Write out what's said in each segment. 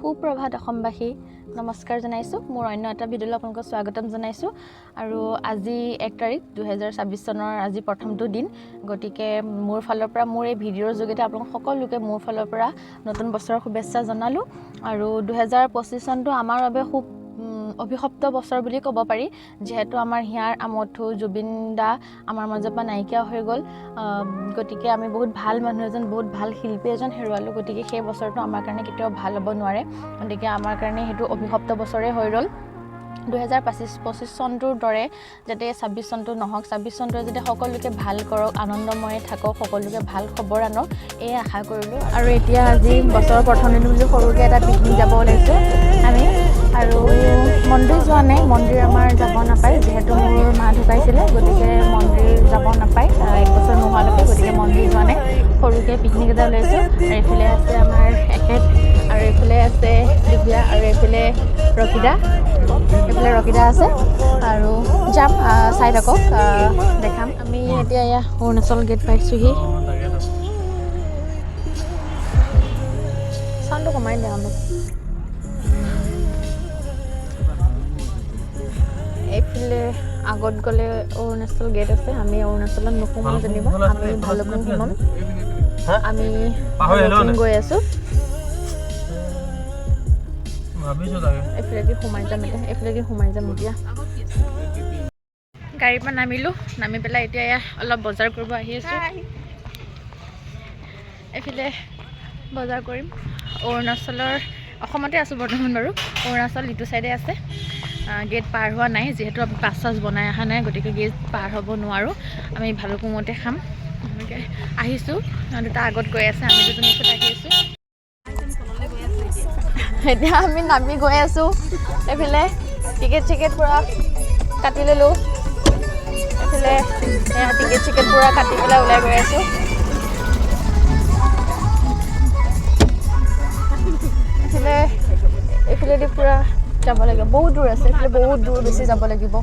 সুপ্ৰভাত অসমবাসী নমস্কাৰ জনাইছোঁ মোৰ অন্য এটা ভিডিঅ'লৈ আপোনালোকক স্বাগতম জনাইছোঁ আৰু আজি 1 তাৰিখ 2026 চনৰ আজি প্ৰথমটো দিন গতিকে মোৰ ফালৰ পৰা মোৰ এই ভিডিঅ'ৰ যোগেতে আপোনালোক সকলোকে মোৰ ফালৰ পৰা নতুন বছৰৰ শুভেচ্ছা জনালোঁ আৰু 2025 চনটো আমাৰ বাবে খুব অভিশপ্ত বছৰ বুলি ক'ব পাৰি যেহেতু আমাৰ হিয়াৰ আমঠু জুবিন দা আমাৰ মাজৰ পৰা নাইকিয়া হৈ গ'ল গতিকে আমি বহুত ভাল মানুহ এজন বহুত ভাল শিল্পী এজন হেৰুৱালোঁ গতিকে সেই বছৰটো আমাৰ কাৰণে কেতিয়াও ভাল হ'ব নোৱাৰে গতিকে আমাৰ কাৰণে সেইটো অভিশপ্ত বছৰে হৈ ৰ'ল 2025 চনটোৰ দৰে যাতে 26 চনটো নহওক 26 চনটোৱে যাতে সকলোকে ভাল কৰক আনন্দময় থাকক সকলোকে ভাল খবৰ আনক এই আশা কৰিলোঁ আৰু এতিয়া আজি বছৰৰ প্ৰথম দিন বুলি সৰুকৈ এটা পিকনিক যাব ওলাইছোঁ আমি আৰু মন্দিৰ যোৱা নাই মন্দিৰ আমাৰ যাব নাপায় যিহেতু মোৰ মা ঢুকাইছিলে গতিকে মন্দিৰ যাব নাপায় 1 বছৰ নোহোৱালৈকে গতিকে মন্দিৰ যোৱা নাই সৰুকৈ পিকনিক এটা ওলাইছোঁ আৰু এইফালে আছে আমাৰ এখেত আৰু এইফালে আছে দিব্যা আৰু এইফালে ৰকিদা আছে আৰু যাম চাই থাকক দেখাম আমি এতিয়া এয়া অৰুণাচল গেট পাইছোঁহি চাউণ্ডটো কমাই দিয়া অলপ এইফালে আগত গ'লে অৰুণাচল গেট আছে আমি অৰুণাচলত নোসোমাম যেনিবা আমি ভালুকপুং সোমাম আমি গৈ আছোঁ এইফালেদি সোমাই যাম এতিয়া গাড়ীৰ পৰা নামি পেলাই এতিয়া অলপ বজাৰ কৰিব আহি আছোঁ এইফালে বজাৰ কৰিম অৰুণাচলৰ অসমতে আছোঁ বৰ্তমান বাৰু অৰুণাচল ইটো চাইডে আছে গেট পাৰ হোৱা নাই যিহেতু আমি পাছ বনাই অহা নাই গতিকে গেট পাৰ হ'ব নোৱাৰোঁ আমি ভালুকপুঙতে খাম এনেকৈ আহিছোঁ দুটা আগত গৈ আছে আমি দুজনী আহি আছোঁ এতিয়া আমি নামি গৈ আছোঁ এইফালে টিকেট পূৰা কাটি ল'লোঁ এইফালে টিকেট পূৰা কাটি পেলাই ওলাই গৈ আছোঁ এইফালেদি পূৰা যাব লাগিব বহুত দূৰ আছে এইফালে বহুত দূৰ বেছি যাব লাগিব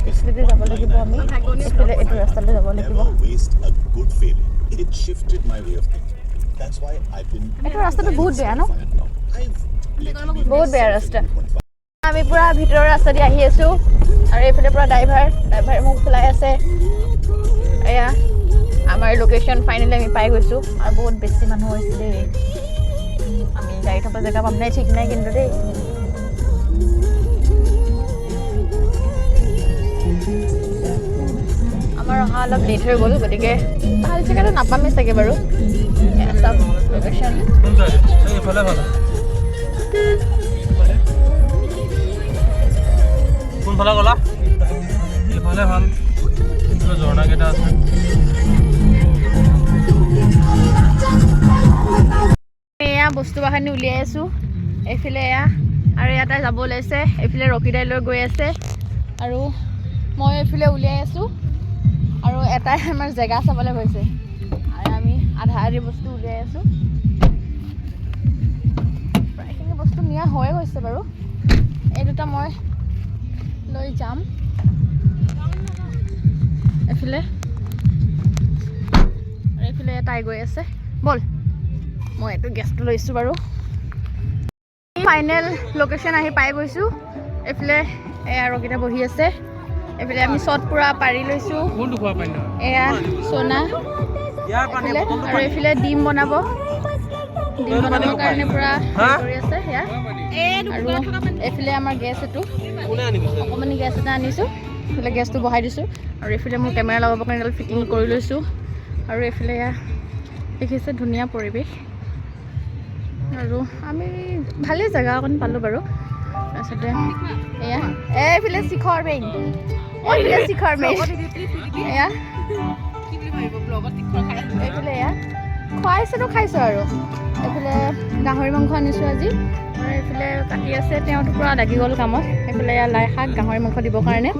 এইফালেদি যাব লাগিব আমি এইফালে এইটো ৰাস্তালৈ যাব লাগিব এইটো ৰাস্তাটো বহুত বেয়া ন বহুত বেয়া ৰাস্তা আমি পূৰা ভিতৰৰ ৰাস্তা দি আহি আছোঁ আৰু এইফালে পূৰা ড্ৰাইভাৰে মোক চলাই আছে এয়া আমাৰ লোকেশ্যন ফাইনেলি আমি পাই গৈছোঁ আৰু বহুত বেছি মানুহ হৈছে দেই আমি গাড়ী থকা জেগা পাম নাই ঠিক নাই কিন্তু দেই আমাৰ অহা অলপ লেট হৈ গ'ল গতিকে ভাল জেগাটো নাপামেই চাগে বাৰু চব লোকেশ্যন কোনফালে গ'লা এইফালে ভাল ঝৰ্ণাকেইটা আছে এয়া বস্তু বাহানি উলিয়াই আছোঁ এইফালে এয়া আৰু ইয়াতে যাব ওলাইছে এইফালে ৰকিদাই লৈ গৈ আছে আৰু মই এইফালে উলিয়াই আছোঁ আৰু এটাই আমাৰ জেগা চাবলৈ গৈছে আৰু আমি আধা বস্তু উলিয়াই আছোঁ প্ৰায়খিনি বস্তু নিয়া হৈ গৈছে বাৰু এই দুটা মই লৈ যাম এইফালে এটাই গৈ আছে ব'ল মই এইটো গেছটো লৈছোঁ বাৰু ফাইনেল লোকেশ্যন আহি পাই গৈছোঁ এইফালে এয়া ৰকিটা বহি আছে এইফালে আমি শ্বট পূৰা পাৰি লৈছোঁ এয়া সোনা আৰু এইফালে ডিম বনাবৰ কাৰণে পূৰা কৰি আছে সেয়া আৰু এইফালে আমাৰ গেছ এইটো অকণমানি গেছ এটা আনিছোঁ এইফালে গেছটো বহাই দিছোঁ আৰু এইফালে মোৰ কেমেৰা লগাবৰ কাৰণে অলপ ফিটিং কৰি লৈছোঁ আৰু এইফালে এয়া দেখিছে ধুনীয়া পৰিৱেশ আৰু আমি ভালেই জেগা অকণ পালোঁ বাৰু তাৰপিছতে এয়া এইফালে শিখৰ মেইন এয়া এইফালে এয়া খাইছোঁ আৰু এইফালে গাহৰি মাংস আনিছোঁ আজি আৰু এইফালে কাটি আছে তেওঁতো পূৰা লাগি গ'ল কামত এইফালে এয়া লাই শাক গাহৰি মাংস দিবৰ কাৰণে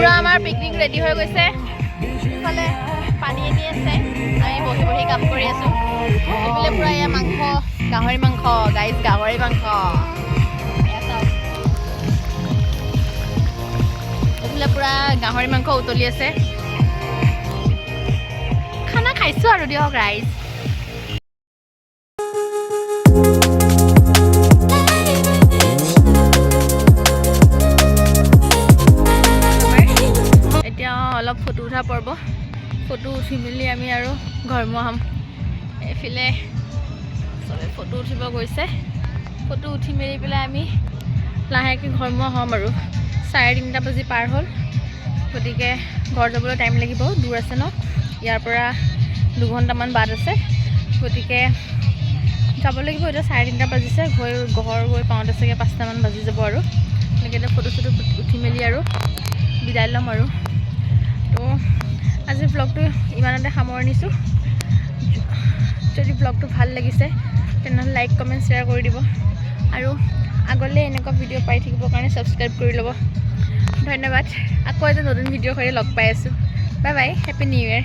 পুৰা আমাৰ পিকনিক ৰেডি হৈ গৈছে ইফালে পানী আনি আছে আমি বহি বহি কাম কৰি আছো এইফালে পুৰা এয়া মাংস গাহৰি মাংস গাইজ গাহৰি মাংস এইফালে পুৰা গাহৰি মাংস উতলি আছে খানা খাইছো আৰু দিয়ক ৰাইজ এতিয়া অলপ ফটো উঠা পৰ্ব ফটো উঠি মেলি আমি আৰু ঘৰমুৱা হ'ম এইফালে চবে ফটো উঠিব গৈছে ফটো উঠি মেলি পেলাই আমি লাহেকৈ ঘৰমুৱা হ'ম আৰু 3:30 বাজি পাৰ হ'ল গতিকে ঘৰ যাবলৈ টাইম লাগিব দূৰ আছে ন ইয়াৰ পৰা 2 ঘণ্টামান বাট আছে গতিকে যাব লাগিব এতিয়া 3:30 বাজিছে ঘৰ গৈ পাওঁতে চাগে 5টামান বাজি যাব আৰু এনেকৈ এতিয়া ফটো চটো উঠি মেলি আৰু বিদায় ল'ম আৰু তো আজিৰ ব্লগটো ইমানতে সামৰণিছোঁ যদি ব্লগটো ভাল লাগিছে তেনেহ'লে লাইক কমেণ্ট শ্বেয়াৰ কৰি দিব আৰু আগলৈ এনেকুৱা ভিডিঅ' পাই থাকিবৰ কাৰণে ছাবস্ক্ৰাইব কৰি ল'ব ধন্যবাদ আকৌ এটা নতুন ভিডিঅ'ৰ সৈতে লগ পাই আছোঁ bye bye happy new year